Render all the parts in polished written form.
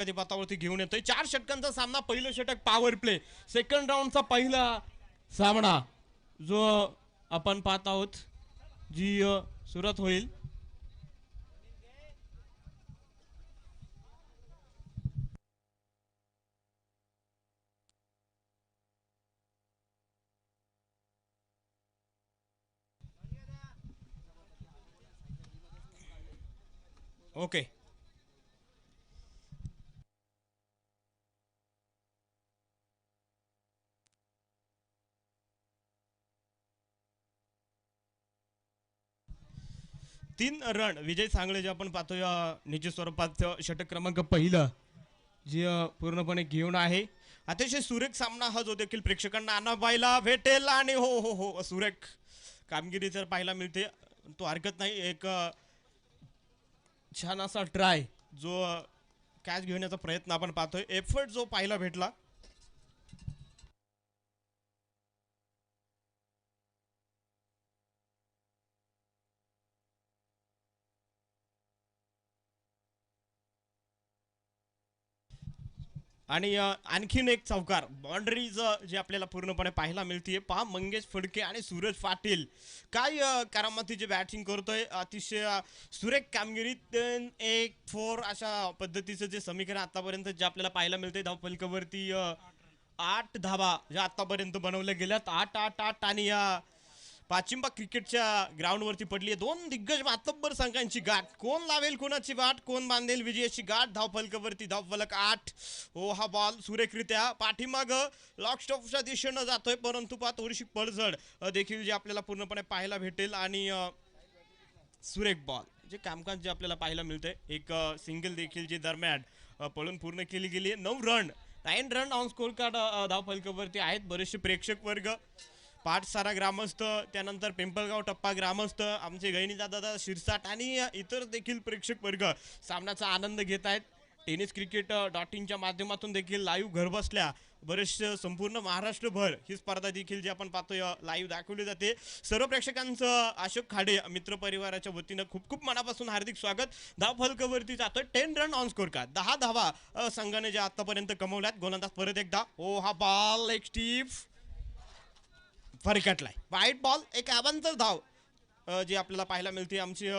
पातावरती घेऊन येतोय. 4 षटकांचा सामना. पहिलं षटक पॉवर प्ले. सेकंड राऊंडचा पहिला सामना जो आपण पाहत आहोत जी सुरुवात होईल. ओके. तीन रन विजय सांगळे जे आपण पाहतोय निश्चित स्वरूपात षटक क्रमांक पहिलं जे पूर्णपणे घेऊन आहे. अतिशय सुरेख सामना हा जो देखील प्रेक्षकांना आणावायला भेटेल आणि हो हो हो सुरेख कामगिरी जर पाहायला मिळते तो हरकत नाही. एक छान असा ट्राय जो कॅच घेण्याचा प्रयत्न आपण पाहतोय. एफर्ट जो पाहायला भेटला. आणि आणखीन एक चौकार बाउंड्रीज जे आपल्याला पूर्णपणे पाहायला मिळते. पहा मंगेश फडके आणि सूरज पाटील काय करामतीची बॅटिंग करतोय. अतिशय सुरेख कामगिरी. 1-4 अशा पद्धतीचं जे समीकरण आतापर्यंत जे आपल्याला पाहायला मिळते धाव फलकावरती 8 धावा ज्या आतापर्यंत बनवल्या गेल्यात. 8-8-8 आणि या पाचिंबा क्रिकेटच्या ग्राउंडवरती पडली आहे दोन दिग्गज मातब्बर संघांची गाठ. कोण लावेल कोणाची वाट, कोण बांधेल विजयाची गाठ. धाव फलकावरती धाव फलक 8. हो हा बॉल सुरेखरित्या पाठीमाग लॉक स्टॉपच्या दिशेनं जातोय परंतु पहा थोडीशी पडझड देखील जे आपल्याला पूर्णपणे पाहायला भेटेल. आणि सुरेख बॉल जे कामकाज जे आपल्याला पाहायला मिळतंय. एक सिंगल देखील जे दरम्यान पळून पूर्ण केली गेली. 9 रन ऑन स्कोर कार्ड धाव फलकावरती आहेत. बरेचसे प्रेक्षक वर्ग पाठसारा ग्रामस्थ त्यानंतर पिंपळगाव टप्पा ग्रामस्थ आमचे गहिनीदादा शिरसाट आणि इतर देखील प्रेक्षक वर्ग सामन्याचा आनंद घेत आहेत. टेनिस क्रिकेट .inच्या माध्यमातून देखील लाईव्ह घरबसल्या बरेचसे संपूर्ण महाराष्ट्रभर ही स्पर्धा देखील जी आपण पाहतोय लाईव्ह दाखवली जाते. सर्व प्रेक्षकांचं अशोक खाडे मित्र परिवाराच्या वतीनं खूप खूप मनापासून हार्दिक स्वागत. धाव फलकावरती जातोय 10 रन ऑन स्कोर का 10 धावा संघाने ज्या आतापर्यंत कमवल्यात. गोलंदाज परत एकदा. ओ हा बॉल एक स्टीफ फरकटलाय. वाईट बॉल. एक अवांतर धाव जी आपल्याला पाहायला मिळते. आमची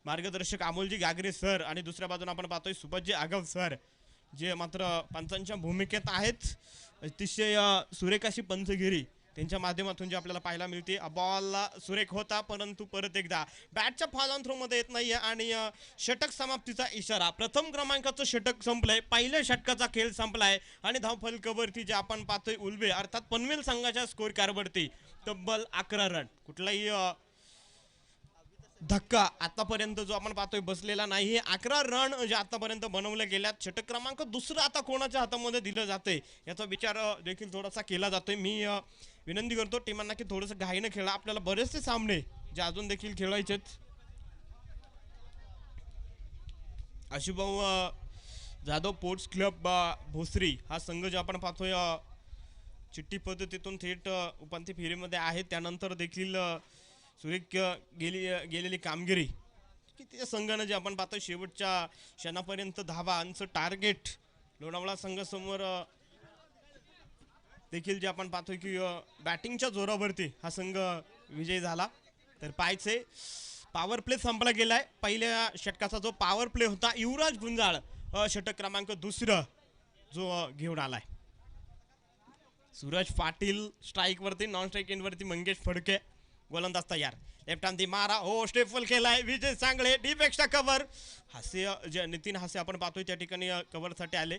मार्गदर्शक अमोलजी गागरे सर आणि दुसऱ्या बाजूने आपण पाहतोय सुभाषजी आगव सर जे मात्र पंचांच्या भूमिकेत आहेत. अतिशय सुरेख अशी पंचगिरी त्यांच्या माध्यमातून जे आपल्याला पाहायला मिळते. बॉल सुरेख होता परंतु परत एकदा बॅटच्या फॉल ऑन थ्रो मध्ये येत नाही. आणि षटक समाप्तीचा इशारा. प्रथम क्रमांकाचं षटक संपलंय. पहिल्या षटकाचा खेळ संपलाय आणि धाव फलकावरती जे आपण पाहतोय उल्वे अर्थात पनवेल संघाच्या स्कोर कार्डवरती तब्बल 11 रन. कुठलाही धक्का आतापर्यंत जो आपण पाहतोय बसलेला नाही. 11 रन जे आतापर्यंत बनवले गेल्यात. षटक क्रमांक दुसरं आता कोणाच्या हातामध्ये दिलं जाते याचा विचार देखील थोडासा केला जातोय. मी विनंती करतो टीमांना की थोडंसं घाईनं खेळा. आपल्याला बरेचसे सामने जे अजून देखील खेळायचेत. आशुभाऊ जाधव स्पोर्ट्स क्लब भोसरी हा संघ जे आपण पाहतोय चिठ्ठी पद्धतीतून थेट उपांत्य फेरीमध्ये आहे. त्यानंतर देखील सुरेख गेलेली कामगिरी की त्या संघानं जे आपण पाहतो शेवटच्या क्षणापर्यंत धावांचं टार्गेट लोणावळा संघासमोर देखील जे आपण पाहतोय की बॅटिंगच्या जोरावरती हा संघ विजयी झाला. तर पाहायचे पॉवर प्ले संपला गेलाय. पहिल्या षटकाचा जो पॉवर प्ले होता युवराज गुंजाळ षटक क्रमांक दुसरं जो घेऊन आलाय. सूरज पाटील स्ट्राईक वरती. नॉन स्ट्राईक एंड वरती मंगेश फडके. गोलंदाज तयार. लेफ्ट हँड दी मारा. हो स्टेफल केलाय Vijay Sangle. Deep extra cover. हास्य जे नितीन हास्य आपण पाहतोय त्या ठिकाणी कव्हरसाठी आले.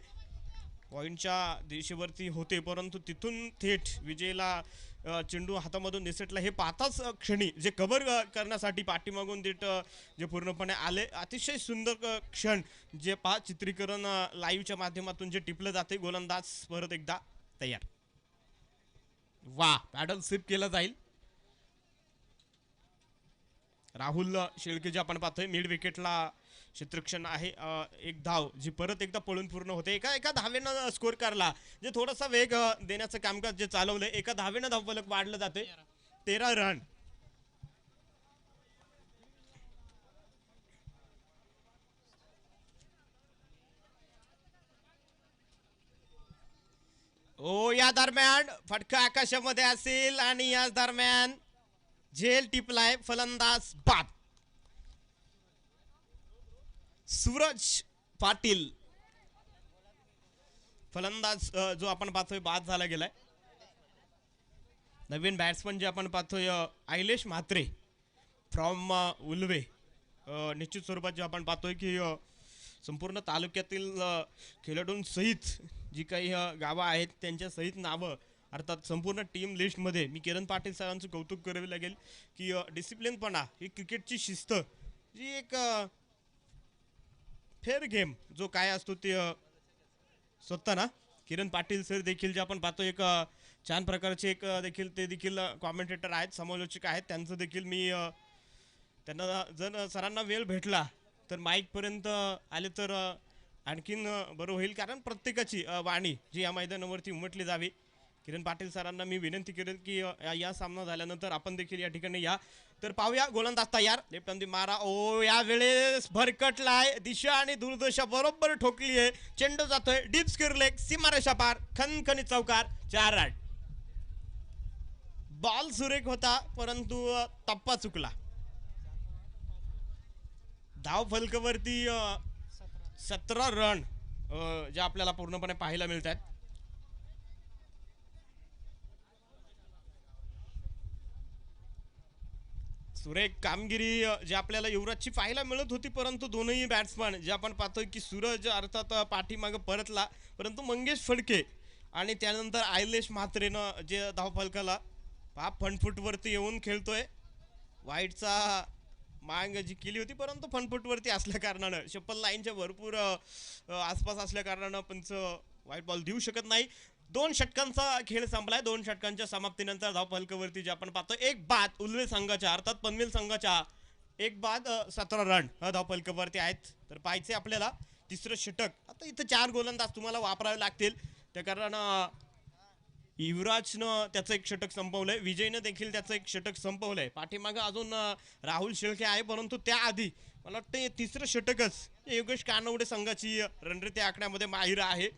पॉईंटच्या दिशेवरती होते परंतु तिथून थेट विजयला चेंडू हातामधून निसटला. हे पाहताच क्षणी जे कव्हर करण्यासाठी पाठीमागून थेट जे पूर्णपणे आले. अतिशय सुंदर क्षण जे पहा चित्रीकरण लाईव्हच्या माध्यमातून जे टिपलं जाते. गोलंदाज परत एकदा तयार. वा पॅडल स्लिप केला जाईल. राहुल शेळके जे आपण पाहतोय मिड विकेटला क्षेत्रक्षण आहे. एक धाव जी परत एकदा पळून पूर्ण होते. एका धावेनं स्कोर करला जे थोडासा वेग देण्याचं कामकाज जे चालवलंय. एका धावेनं धावफलक वाढलं जाते. 13 रन. ओ या दरम्यान फटका आकाशामध्ये असेल आणि या दरम्यान झेल टिपलाय फलंदाज बाद. सूरज पाटील फलंदाज जो आपण पाहतोय बाद झाला गेलाय. नवीन बॅट्समन जे आपण पाहतोय आयलेश म्हात्रे फ्रॉम उल्वे. निश्चित स्वरूपात जे आपण पाहतोय की संपूर्ण तालुक्यातील खेळाडूंसहित जी काही गावं आहेत त्यांच्या सहित नावं अर्थात संपूर्ण टीम लिस्टमध्ये मी किरण पाटील सरांचं कौतुक करावे लागेल की डिसिप्लिनपणा ही क्रिकेटची शिस्त जी एक फेअर गेम जो काय असतो ते स्वतः ना किरण पाटील सर देखील जे आपण पाहतो एक छान प्रकारचे एक देखील ते देखील कॉमेंटेटर आहेत समालोचक आहेत त्यांचं देखील मी त्यांना जर सरांना वेळ भेटला तर माईकपर्यंत आले तर आणखीन बरं होईल कारण प्रत्येकाची वाणी जी या मैदानावरती उमटली जावी. किरण पाटील सरांना मी विनंती करेल की या सामना झाल्यानंतर आपण देखील या ठिकाणी या. तर पाहूया गोलंदाज तयार लेफ्ट हँडी मारा. ओ या वेळेस भरकटलाय दिशा आणि दूरदशा बरोबर ठोकली आहे. चेंडू जातोय डीप स्क्वेअर लेग सीमारेषा पार खणखणीत चौकार 4 रन. बॉल सुरेख होता परंतु टप्पा चुकला. धाव फलकावरती 17 रन जे आपल्याला पूर्णपणे पाहायला मिळतात. सुरेख कामगिरी जे आपल्याला युवराजची पाहायला मिळत होती परंतु दोनही बॅट्समन जे आपण पाहतोय की सूरज अर्थात पाठीमागे परतला परंतु मंगेश फडके आणि त्यानंतर आयलेश म्हात्रेनं जे धावफलकाला फनफूटवरती येऊन खेळतोय. वाईटचा मांग जी केली होती परंतु फनफूटवरती असल्या कारणानं शप्पल लाईनच्या भरपूर आसपास असल्या कारणानं पंच वाईट बॉल देऊ शकत नाही. 2 षटकांचा खेळ संपलाय. 2 षटकांच्या समाप्तीनंतर धाव फलकावरती जे आपण पाहतो एक बाद उल्वे संघाच्या अर्थात पनवेल संघाच्या एक बाद 17 रन धाव फलकावरती आहेत. तर पाहायचे आपल्याला तिसरं षटक. आता इथं 4 गोलंदाज तुम्हाला वापरावे लागतील त्या कारण युवराजनं त्याचं एक षटक संपवलंय. विजयनं देखील त्याचं एक षटक संपवलंय. पाठीमागं अजून राहुल शेळके आहे परंतु त्याआधी मला वाटतं तिसरं षटकच योगेश कानवडे संघाची रणनीती आखण्यामध्ये माहिर आहे.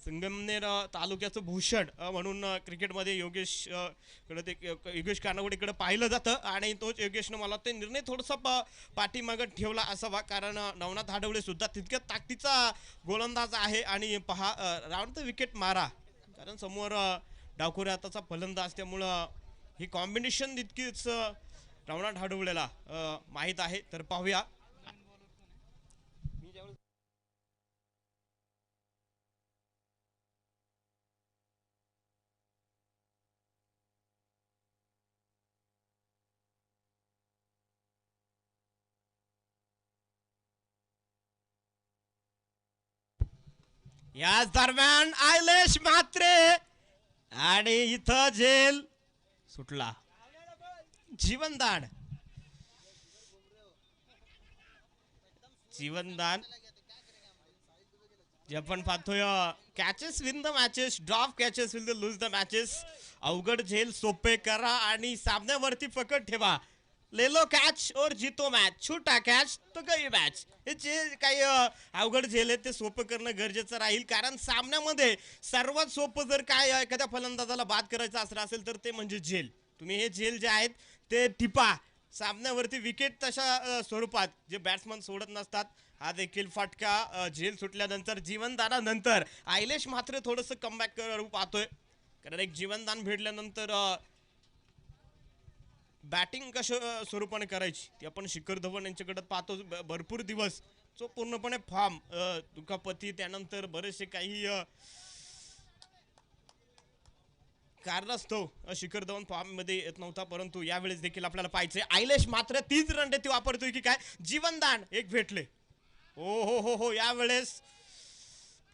संगमनेर तालुक्याचं भूषण म्हणून क्रिकेटमध्ये योगेश कानवडेकडे पाहिलं जातं आणि तोच योगेशनं मला ते निर्णय थोडासा पाठीमागं ठेवला असावा कारण नवनाथ हाडवळे सुद्धा तितक्या ताकदीचा गोलंदाज आहे. आणि पहा राऊंड द विकेट मारा कारण समोर डावखोरे हाताचा फलंदाज त्यामुळं ही कॉम्बिनेशन तितकीच नवनाथ हाडवळेला माहीत आहे. तर पाहूया याच दरम्यान आयलेश म्हात्रे आणि इथं झेल सुटला. जीवनदान जे आपण पाहतोय catches win the matches drop catches will the lose the matches. अवघड झेल सोपे करा आणि सामन्यावरती पकड ठेवा. लेलो कॅच और जीतो मॅच छोटा कॅच तो गई मॅच. हे जे काही अवघड झेल आहे ते सोपं करणं गरजेचं राहील कारण सामन्यामध्ये सर्वात सोपं जर काय एखाद्या फलंदाजाला बाद करायचं असं असेल तर ते म्हणजे झेल. तुम्ही हे झेल जे आहेत ते टिपा. सामन्यावरती विकेट तशा स्वरूपात जे बॅट्समन सोडत नसतात. हा देखील फटका झेल सुटल्यानंतर जीवनदानानंतर आयलेश मात्र थोडंसं कमबॅक करू पाहतोय कारण एक जीवनदान भेटल्यानंतर बॅटिंग कशा स्वरूपाने करायची ती आपण शिखर धवन यांच्याकडे पाहतो भरपूर दिवस जो पूर्णपणे फॉर्म दुखापती त्यानंतर बरेचसे काही कारणास्तव शिखर धवन फॉर्म मध्ये येत नव्हता परंतु यावेळेस देखील आपल्याला पाहिजे. आयलेश मात्र 30 रणनीती वापरतोय की काय जीवनदान एक भेटले. हो हो हो हो यावेळेस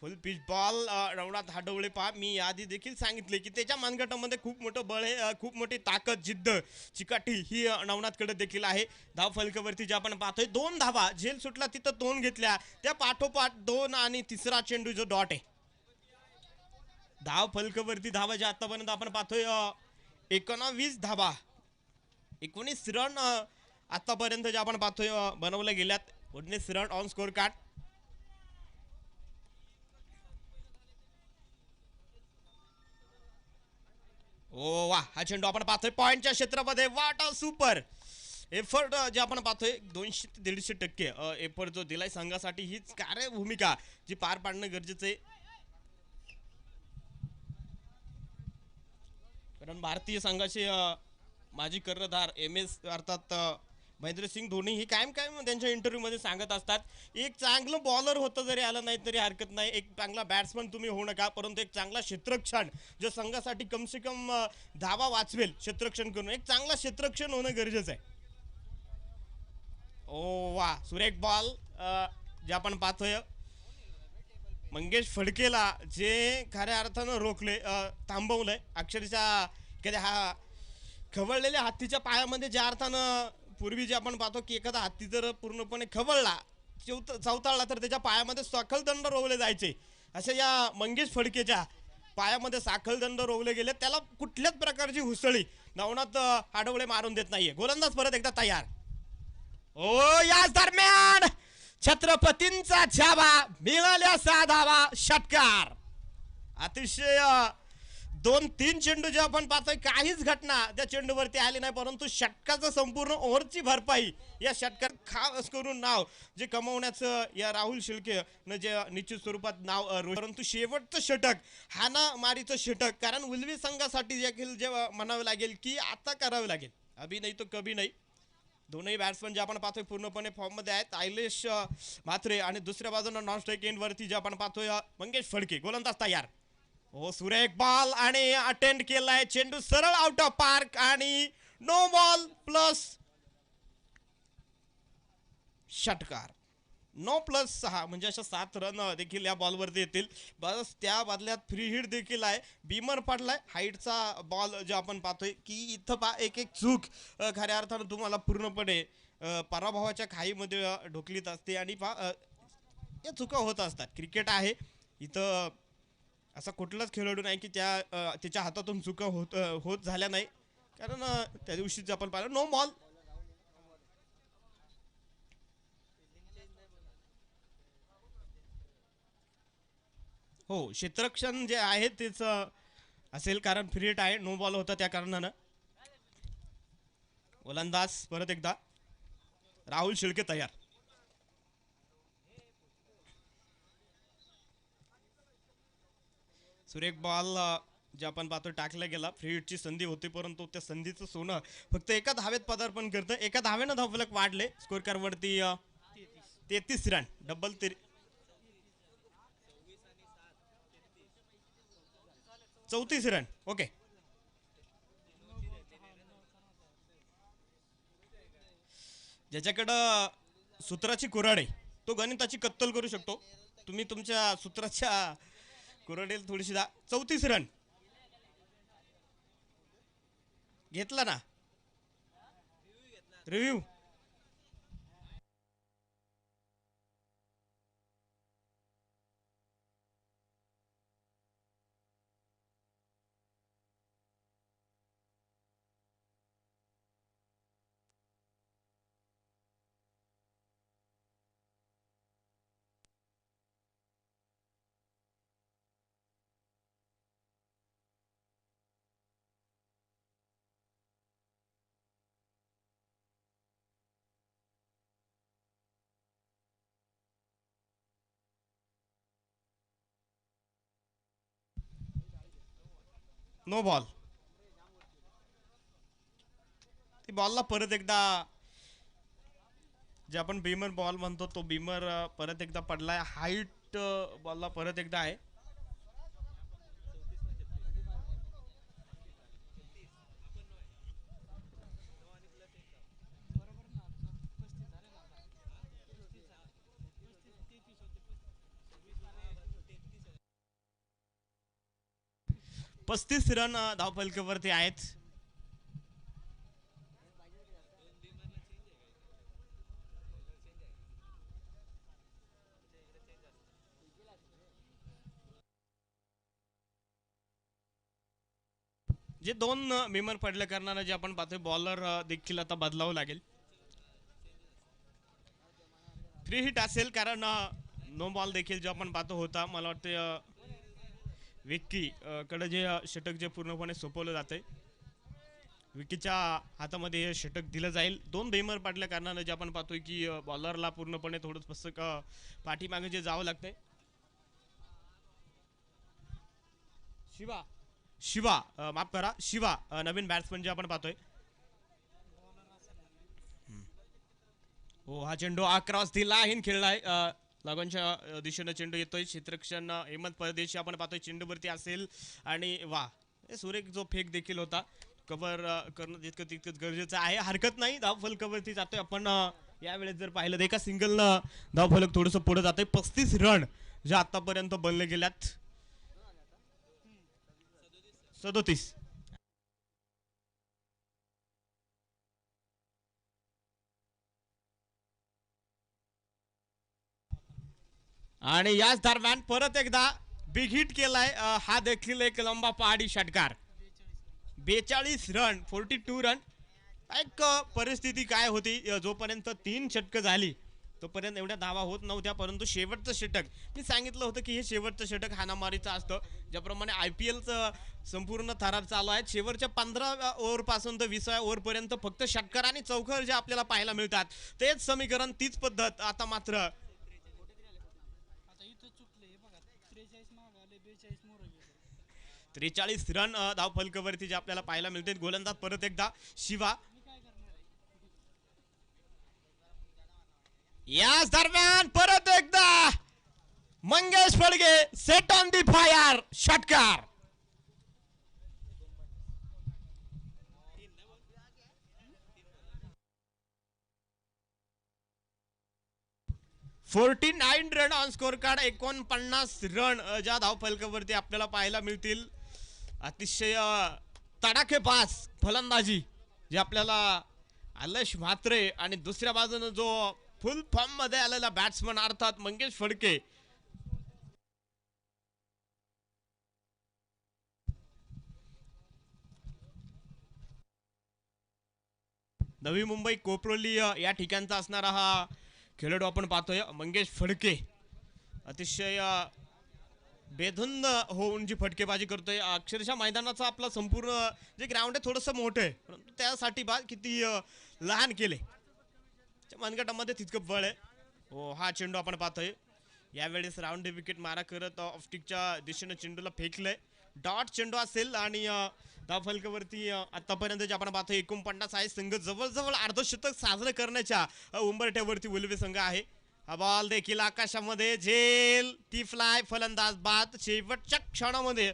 फुल पिच बॉल नवनाथ हाडवळे पहा मी आधी देखील सांगितले की त्याच्या मानगटामध्ये खूप मोठं बळ आहे खूप मोठी ताकद जिद्द चिकाटी ही नवनाथकडे देखील आहे. धाव फलकावरती जे आपण पाहतोय 2 धावा झेल सुटला तिथं 2 घेतल्या त्या पाठोपाठ 2 आणि तिसरा चेंडू जो डॉट आहे. धाव फलकावरती धावा जे आतापर्यंत आपण पाहतोय 19 धावा 19 रन आतापर्यंत जे आपण पाहतोय बनवल्या गेल्यात. 19 रन ऑन स्कोर कार्ड. वा हा चेंडू आपण पाहतोय पॉइंटच्या क्षेत्रामध्ये वाट सुपर एफर्ट जे आपण पाहतोय 200 ते 150% एफर्ट जो दिलाय संघासाठी हीच कार्यभूमिका जी पार पाडणं गरजेचं आहे कारण भारतीय संघाचे माजी कर्णधार एम एस अर्थात महेंद्रसिंग धोनी हे कायम कायम त्यांच्या इंटरव्ह्यू मध्ये सांगत असतात एक चांगलं बॉलर होतं जरी आलं नाही तरी हरकत नाही एक चांगला बॅट्समन तुम्ही होऊ नका परंतु एक चांगला क्षेत्ररक्षण जो संघासाठी कम से कम धावा वाचवेल क्षेत्ररक्षण करून एक चांगला क्षेत्ररक्षण होणं गरजेचं आहे ओ वा सुरेख बॉल जे आपण पाहतोय मंगेश फडकेला जे खऱ्या अर्थानं रोखले थांबवलंय अक्षरशः कधी हा खवळलेल्या हत्तीच्या पायामध्ये ज्या अर्थानं पूर्वी जे आपण पाहतो की एखादा हत्ती जर पूर्णपणे खवळला चवताळला तर त्याच्या पायामध्ये साखळदंड रोवले जायचे अशा या मंगेश फडकेच्या पायामध्ये साखळदंड रोवले गेले त्याला कुठल्याच प्रकारची हुसळी नवनाथ आडवळे मारून देत नाहीये गोलंदाज परत एकदा तयार ओ याच दरम्यान छत्रपतींचा छावा मिळाल्या 6 धावा षटकार अतिशय 2-3 चेंडू जे आपण पाहतोय काहीच घटना त्या चेंडूवरती आली नाही परंतु षटकाचं संपूर्ण ओव्हरची भरपाई या षटकार खास करून नाव जे कमवण्याचं या राहुल शिर्के न जे निश्चित स्वरूपात नाव परंतु शेवटचं षटक हाणामारीचं षटक कारण उलवी संघासाठी देखील जे म्हणावं लागेल की आता करावं लागेल अभि नाही तो कभी नाही दोनही बॅट्समन जे आपण पाहतोय पूर्णपणे फॉर्म मध्ये आहेत आयलेश म्हात्रे आणि दुसऱ्या बाजूला नॉन स्ट्राईक एंड वरती जे आपण पाहतोय मंगेश फडके गोलंदाज तयार ओ सुरेख बॉल आणि अटेंड केलाय चेंडू सरळ आउट ऑफ पार्क आणि नो बॉल प्लस षटकार 9+6 म्हणजे अशा 7 रन देखील या बॉलवरती येतील बस त्या बदल्यात फ्री हिट देखील आहे बीमर पडलाय हाईटचा बॉल जे आपण पाहतोय की इथं एक एक चूक खऱ्या अर्थानं तुम्हाला पूर्णपणे पराभवाच्या खाईमध्ये ढोकलीत असते आणि या चुका होत असतात क्रिकेट आहे इथं असा कुठलाच खेळाडू नाही की त्याच्या हातातून चुका होत झाल्या नाही कारण त्या दिवशीच आपण पाहिलं नो बॉल हो क्षेत्ररक्षण जे आहे तेच असेल कारण फ्री हिट आहे नो बॉल होता त्या कारणानं गोलंदाज परत एकदा राहुल शिर्के तयार सुरेख बॉल जे आपण पाहतो टाकला गेला फ्री हिटची संधी होती परंतु त्या संधीचं सोनं फक्त एका धावेत पदार्पण करतं एका धावेनं धावफलक वाढले स्कोर कार्ड वरती 33 रन डबल 34 रन ओके ज्याच्याकडं सूत्राची कुऱ्हाड आहे तो गणिताची कत्तल करू शकतो तुम्ही तुमच्या सूत्राच्या कुऱ्हाडीला थोडीशी 34 रन घेतला ना रिव्ह्यू नो बॉल ती बॉलला परत एकदा जे आपण बीमर बॉल म्हणतो तो बीमर परत एकदा पडलाय हाईट बॉलला परत एकदा आहे पस्तीस रन धावफलकावरती आहेत जे 2 बीमर पडल्या कारणाने जे आपण पाहतोय बॉलर देखील आता बदलावं लागेल फ्री हिट असेल कारण नो बॉल देखील जे आपण पाहतो होता मला वाटतं विक्की कडे जे षटक जे पूर्णपणे सोपवलं जातंय विकीच्या हातामध्ये हे षटक दिलं जाईल. 2 बेमर पाडल्या कारणानं जे आपण पाहतोय की बॉलरला पूर्णपणे थोडं पुस्तक पाठीमागे जे जावं लागतंय. शिवा माफ करा शिवा नवीन बॅट्समन जे आपण पाहतोय. हो हा चेंडू क्रॉस दी लाईन खेळलाय. लागूनच्या दिशेनं चेंडू येतोय. क्षेत्ररक्षण हेमंत परदेशी आपण पाहतोय चेंडूवरती असेल आणि वा सुरेख जो फेक देखील होता. कव्हर करणं जितकं तितकं गरजेचं आहे. हरकत नाही धाव फलकावरती जातोय आपण. यावेळेस जर पाहिलं तर एका सिंगलनं धाव फलक थोडंसं पुढे जातोय. 35 रन जे आतापर्यंत बनले गेल्यात. 37. आणि याच दरम्यान परत एकदा बिग हिट केलाय. हा देखील एक लंबा पहाडी षटकार. 42 रन 42 रन. एक परिस्थिती काय होती जोपर्यंत 3 षटकं झाली तोपर्यंत एवढ्या धावा होत नव्हत्या. परंतु शेवटचं षटक मी सांगितलं होतं की हे शेवटचं षटक हाणामारीचं असतं. ज्याप्रमाणे IPLचं संपूर्ण थरार चालू आहे. शेवटच्या 15 ओव्हर पासून तर 20व्या ओव्हर पर्यंत फक्त षटकार आणि चौकार जे आपल्याला पाहायला मिळतात तेच समीकरण तीच पद्धत. आता मात्र 43 रन धाव फलकावरती जे आपल्याला पाहायला मिळते. गोलंदाज परत एकदा शिवा. याच दरम्यान परत एकदा Mangesh Phadke set on the fire षटकार. (49 run on score card. 49 run ज्या धाव फलकावरती आपल्याला पाहायला मिळतील. अतिशय तडाखेबाज फलंदाजी जे आपल्याला आलेश म्हात्रे आणि दुसऱ्या बाजूने जो फुल फॉर्म मध्ये आलेला बॅट्समन अर्थात मंगेश फडके. नवी मुंबई कोपरोली या ठिकाणचा असणारा हा खेळाडू आपण पाहतोय मंगेश फडके. अतिशय बेधुंद होऊन जी फटकेबाजी करतोय. अक्षरशः मैदानाचं आपलं संपूर्ण जे ग्राउंड आहे थोडंसं मोठं आहे परंतु त्यासाठी बा किती लहान केले. मनगटामध्ये तितकं बळ आहे. हो हा चेंडू आपण पाहतोय. यावेळेस राऊंड विकेट मारा करत ऑफस्टिकच्या दिशेने चेंडूला फेकलंय. डॉट चेंडू असेल आणि धाव फलकावरती आतापर्यंत जे आपण पाहतोय 49 आहे. संघ जवळजवळ अर्धशतक साजरं करण्याच्या उंबरठ्यावरती उलवे संघ आहे. हा बॉल देखील आकाशामध्ये झेल टी फ्लाय फलंदाज बाद. शेवटच्या क्षणामध्ये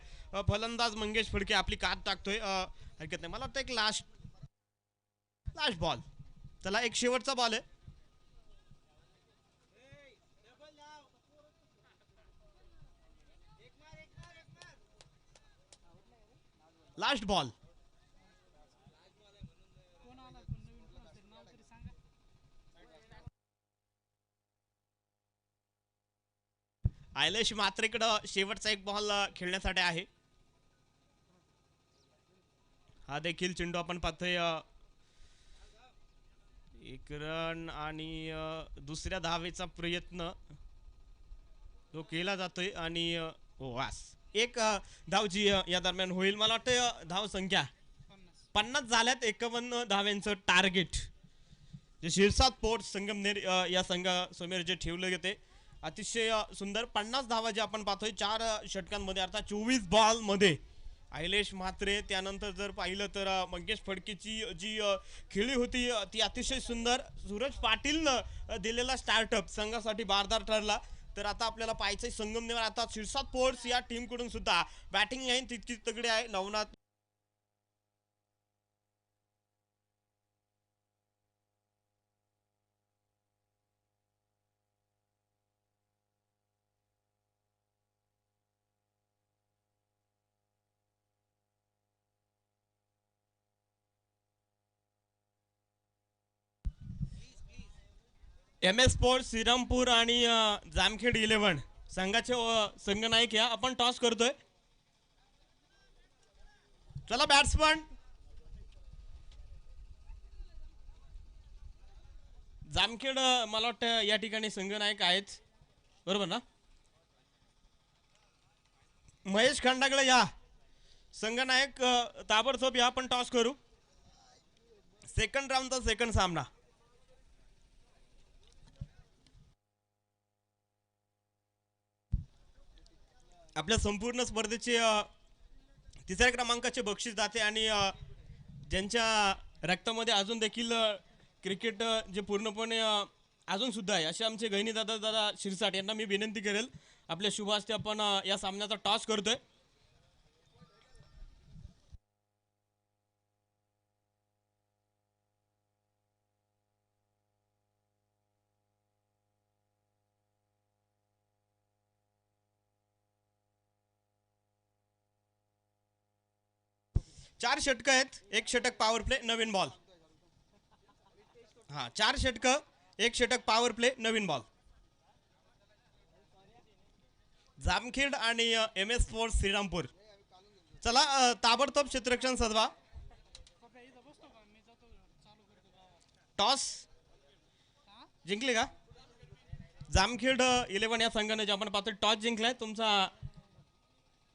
फलंदाज मंगेश फडके आपली कात टाकतोय. हरकत नाही मला वाटतं एक लास्ट बॉल. चला एक शेवटचा बॉल आहे. Last ball. आयलेश मात्रेकडं शेवटचा एक बॉल खेळण्यासाठी आहे. हा देखील चेंडू आपण पाहतोय. एक रन आणि दुसऱ्या धावेचा प्रयत्न तो केला जातोय आणि वास एक धाव जी या दरम्यान होईल. मला वाटतं धाव संख्या 50 झाल्यात. 51 धाव्यांचं टार्गेट जे शिरसाट स्पोर्ट्स संगमनेर या संघासमोर जे ठेवलं गेले. अतिशय सुंदर 50 धावा जे आपण पाहतोय 4 षटकांमध्ये अर्थात 24 बॉल मध्ये. आयलेश म्हात्रे त्यानंतर जर पाहिलं तर मंगेश फडकेची जी खेळी होती ती अतिशय सुंदर. सूरज पाटीलनं दिलेला स्टार्टअप संघासाठी बारदार ठरला. तर आता आपल्याला पाहायचंय संगमनेर आता शिरसाट स्पोर्ट्स या टीम कडून सुद्धा बॅटिंग लाईन तितकीच तगडी आहे. नवनाथ MS स्पोर्ट्स श्रीरामपूर आणि जामखेड 11 संघाचे संघनायक या आपण टॉस करतोय. चला बॅट्समन जामखेड मला वाटतं या ठिकाणी संघनायक आहेत बरोबर ना. महेश खंडागळे या संघनायक ताबडतोब या आपण टॉस करू. सेकंड राऊंडचा सेकंड सामना. आपल्या संपूर्ण स्पर्धेचे तिसऱ्या क्रमांकाचे बक्षीस जाते आणि ज्यांच्या रक्तामध्ये अजून देखील क्रिकेट जे पूर्णपणे अजून सुद्धा आहे असे आमचे गहिनी दादा शिरसाट यांना मी विनंती करेल आपल्या शुभ हस्ते आपण या सामन्याचा टॉस करतोय. चार षटक आहेत, एक षटक पॉवर प्ले नवीन बॉल. हा 4 षटक, एक षटक पॉवर प्ले नवीन बॉल. जामखेड आणि एम एस स्पोर्ट्स श्रीरामपूर. चला ताबडतोब क्षेत्ररक्षण सदवा. टॉस जिंकले का? जामखेड 11 या संघाने जे आपण पाहतो टॉस जिंकलाय. तुमचा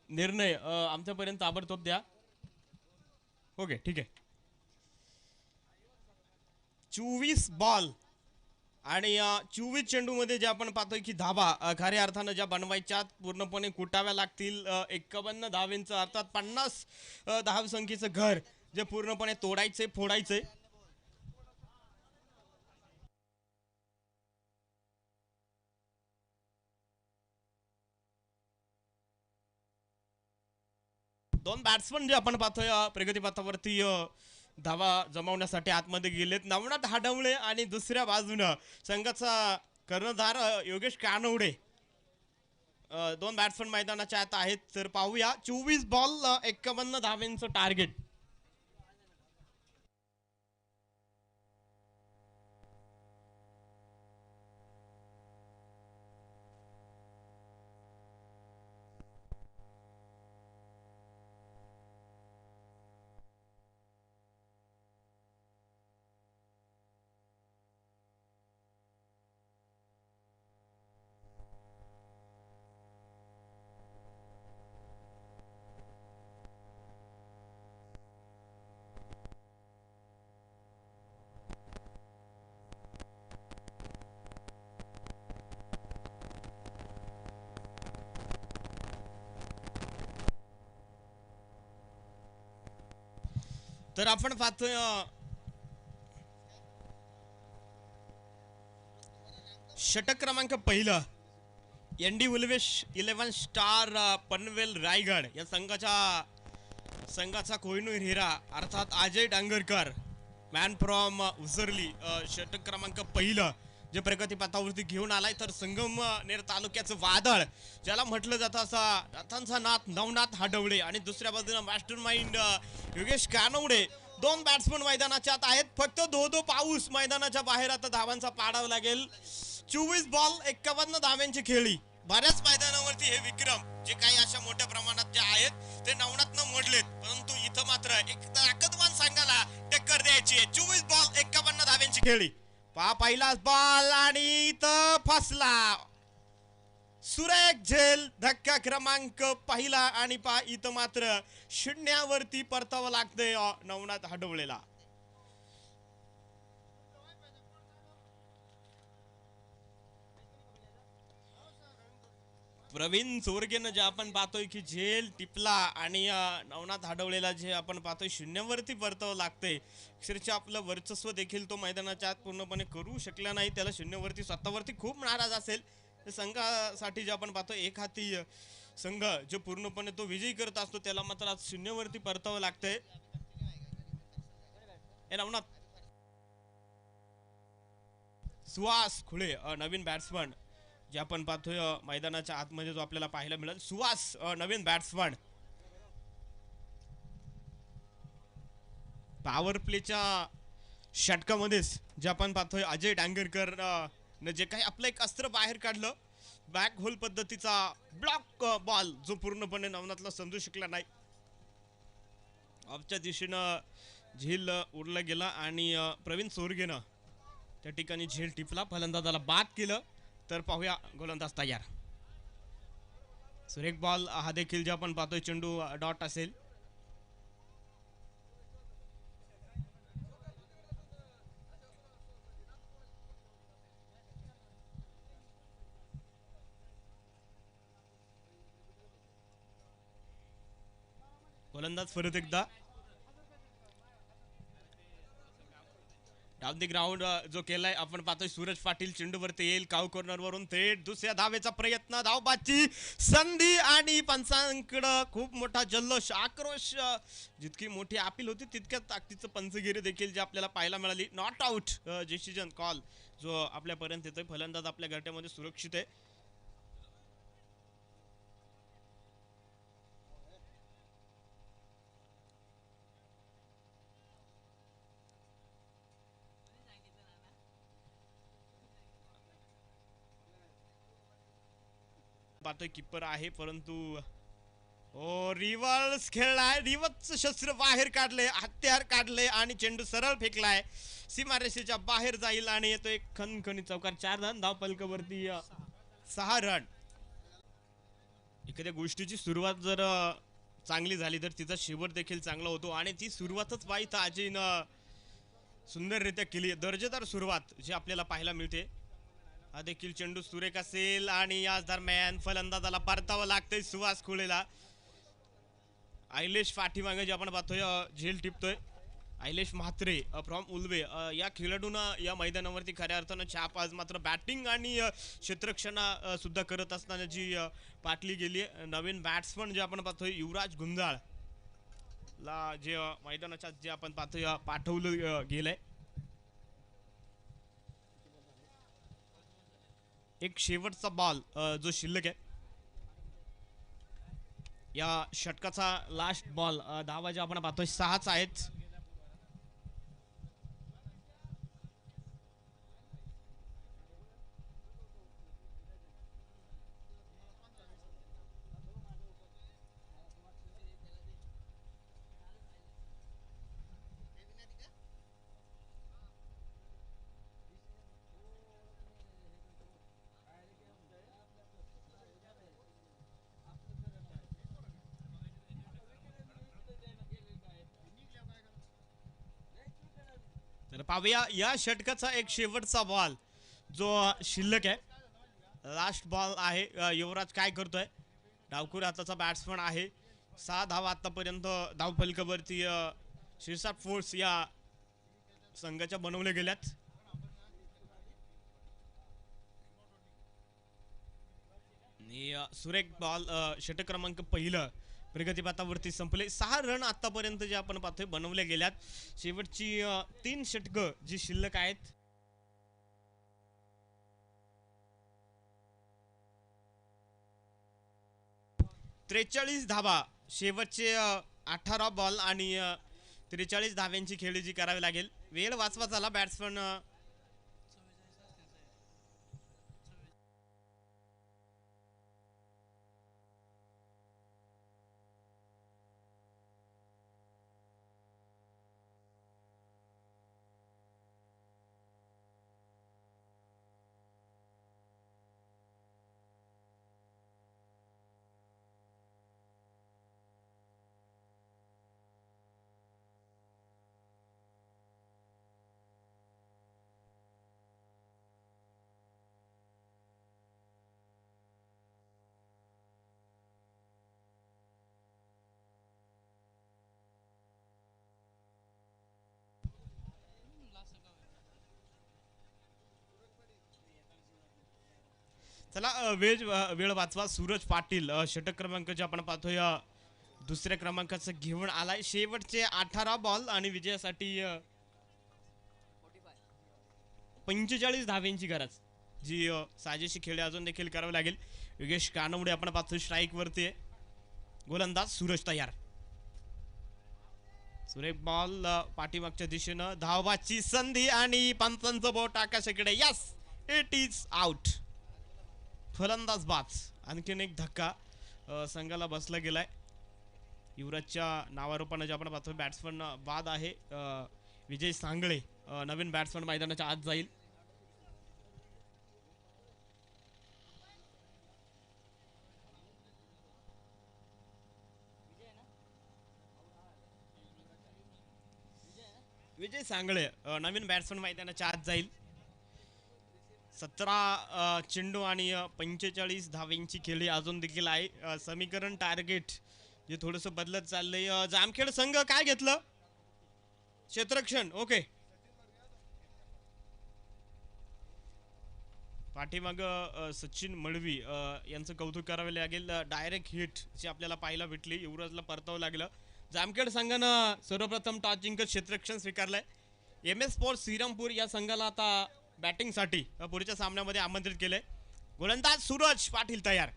निर्णय आमच्यापर्यंत ताबडतोब द्या. ओके ठीक आहे. 24 बॉल आणि 24 चेंडूमध्ये जे आपण पाहतोय की धाबा खऱ्या अर्थानं ज्या बनवायच्या पूर्णपणे कुटाव्या लागतील. 51 धावेंचं अर्थात 50 धावसंख्येचं घर जे पूर्णपणे तोडायचे फोडायचे. दोन बॅट्समन जे आपण पाहतोय प्रगती पथावरती धावा जमवण्यासाठी आतमध्ये गेलेत. नवनाथ हाडवळे आणि दुसऱ्या बाजूनं संघाचा कर्णधार योगेश कानवडे. दोन बॅट्समन मैदानाच्या आत आहेत. तर पाहूया 24 बॉल 51 धावेंचं टार्गेट. तर आपण पाहतोय षटक क्रमांक पहिलं एनडी उल्वेश 11 स्टार पनवेल रायगड या संघाचा कोहिनूर हिरा अर्थात अजय डांगरकर मॅन फ्रॉम उसरली षटक क्रमांक पहिलं जे प्रगती पथावरती घेऊन आलाय. तर संगमनेर तालुक्याचं वादळ ज्याला म्हटलं जातं असा रथांचा नाथ नवनाथ हाडवळे आणि दुसऱ्या बाजूला मास्टर माइंड योगेश कानवडे. दोन बॅट्समन मैदानाच्या आत आहेत. फक्त धो पाऊस मैदानाच्या बाहेर आता धावांचा पाडावा लागेल. 24 बॉल 51 धाव्यांची खेळी. बऱ्याच मैदानावरती हे विक्रम जे काही अशा मोठ्या प्रमाणात जे आहेत ते नवनाथनं मोडलेत, परंतु इथं मात्र एक ताकदवान संघाला टक्कर द्यायची आहे. 24 बॉल 51 धाव्यांची खेळी. पहिलाच बॉल आणि इथं फसला. सुरेख झेल धक्का क्रमांक पहिला आणि इथं मात्र शून्यावरती परतावं लागतंय नवनाथ हाडवळेला. प्रवीण चोरगेनं जे आपण पाहतोय की झेल टिपला आणि नवनाथ हाडवळेला जे आपण पाहतोय शून्यावरती परतावं लागतंय. अक्षरशः आपलं वर्चस्व देखील तो मैदानाच्या आत पूर्णपणे करू शकला नाही. त्याला शून्यावरती स्वतःवरती खूप नाराज असेल. संघासाठी जे आपण पाहतोय एक हाती संघ जो पूर्णपणे तो विजयी करत असतो त्याला मात्र आज शून्यावरती परतावं लागतंय. नवनाथ सुहास खुळे नवीन बॅट्समन जे आपण पाहतोय मैदानाच्या आतमध्ये जो आपल्याला पाहायला मिळेल. सुहास नवीन बॅट्समन. पॉवर प्लेच्या षटकामध्येच जे आपण पाहतोय अजय डांगरकर जे काही आपलं एक अस्त्र बाहेर काढलं. बॅक होल पद्धतीचा ब्लॉक बॉल जो पूर्णपणे नवनाथला समजू शकला नाही. ऑफच्या दिशेनं झेल उडला गेला आणि प्रवीण चोरगेनं त्या ठिकाणी झेल टिपला. फलंदाजाला बाद केलं. तर पाहूया गोलंदाज तयार. सुरेख बॉल हा देखील जे आपण पाहतोय चेंडू डॉट असेल. गोलंदाज परत एकदा डाऊन द ग्राउंड जो केलाय आपण पाहतोय सूरज पाटील चेंडूवरती येईल काऊ कॉर्नर वरून थेट दुसऱ्या धावेचा प्रयत्न धावबाची संधी आणि पंचांकडे खूप मोठा जल्लोष आक्रोश जितकी मोठी अपील होती तितक्या ताकदीचं पंचगिरी देखील जे आपल्याला पाहायला मिळाली नॉट आउट डिसिजन कॉल जो आपल्यापर्यंत येतोय फलंदाज आपल्या गटामध्ये सुरक्षित आहे पाहतोय किपर आहे परंतु ओ रिव्हर्स खेळलाय रिव्हर्स शस्त्र बाहेर काढले हत्यार काढले आणि चेंडू सरळ फेकलाय सीमारेषेच्या बाहेर जाईल आणि येतो एक खणखणीत चौकार 4 रन धाव पलकावरती 6 रन एखाद्या गोष्टीची सुरुवात जर चांगली झाली तर तिचा शेवट देखील चांगला होतो आणि ती सुरुवातच पाहिजे अजयनं सुंदररित्या केली दर्जेदार सुरुवात जी आपल्याला पाहायला मिळते हा देखील चेंडू सुरेख असेल आणि याच दरम्यान फलंदाजाला परतावं लागतंय सुहास खुळेला आयलेश पाठीमागे जे आपण पाहतोय झेल टिपतोय आयलेश म्हात्रे फ्रॉम उल्वे या खेळाडूंना या मैदानावरती खऱ्या अर्थानं छाप आज मात्र बॅटिंग आणि क्षेत्ररक्षणा सुद्धा करत असताना जी पाटली गेली नवीन बॅट्समन जे आपण पाहतोय युवराज गुंजाळ ला जे मैदानाच्या जे आपण पाहतोय पाठवलं गेलंय एक शेवटचा बॉल जो शिल्लक आहे या षटकाचा लास्ट बॉल धावा जे आपण पाहतोय 6च आहेत तर पाहूया या षटकाचा एक शेवटचा बॉल जो शिल्लक आहे लास्ट बॉल आहे युवराज काय करतोय डावखुर हाताचा बॅट्समन आहे 6 धावा आतापर्यंत धाव फलकावरती शिरसाट फोर्स या संघाच्या बनवल्या गेल्यात सुरेख बॉल षटक क्रमांक पहिलं प्रगतीपथावरती संपले 6 रन आतापर्यंत जे आपण पाहतोय बनवल्या गेल्यात शेवटची 3 षटकं जी शिल्लक आहेत त्रेचाळीस धावा शेवटचे 18 बॉल आणि 43 धाव्यांची खेळी जी करावी लागेल वेळ वाचवा झाला बॅट्समन चला वेळ वाचवा सूरज पाटील षटक क्रमांक जे आपण पाहतोय दुसऱ्या क्रमांकाचं घेऊन आलाय शेवटचे 18 बॉल आणि विजयासाठी 45 धाव्यांची गरज जी साजेशी खेळी अजून देखील करावी लागेल योगेश कानवडे आपण पाहतोय स्ट्राईक वरती गोलंदाज सूरज तयार सुरेख बॉल पाठीमागच्या दिशेनं धावाची संधी आणि पंचांचं बोट आकाशाकडे यस इट इज आउट फलंदाज बाद आणखीन एक धक्का संघाला बसला गेलाय युवराजच्या नावारूपाने जे आपण पाहतोय बॅट्समन बाद आहे विजय सांगळे नवीन बॅट्समन मैदानाच्या आत जाईल विजय सांगळे नवीन बॅट्समन मैदानाच्या आत जाईल 17 चेंडू आणि 45 धाव्यांची खेळी अजून देखील आहे समीकरण टार्गेट जे थोडस बदलत चाललंय. जामखेड संघ काय घेतलं? क्षेत्ररक्षण. ओके. पाठीमाग सचिन मळवी यांचं कौतुक करावे लागेल. डायरेक्ट हिट जी आपल्याला पाहायला भेटली, युवराजला परतावं लागलं. जामखेड संघानं सर्वप्रथम टॉस जिंकत क्षेत्ररक्षण स्वीकारलंय. एम एस स्पोर्ट्स श्रीरामपूर या संघाला आता बॅटिंगसाठी पुढच्या सामन्यामध्ये आमंत्रित केलंय. गोलंदाज सूरज पाटील तयार.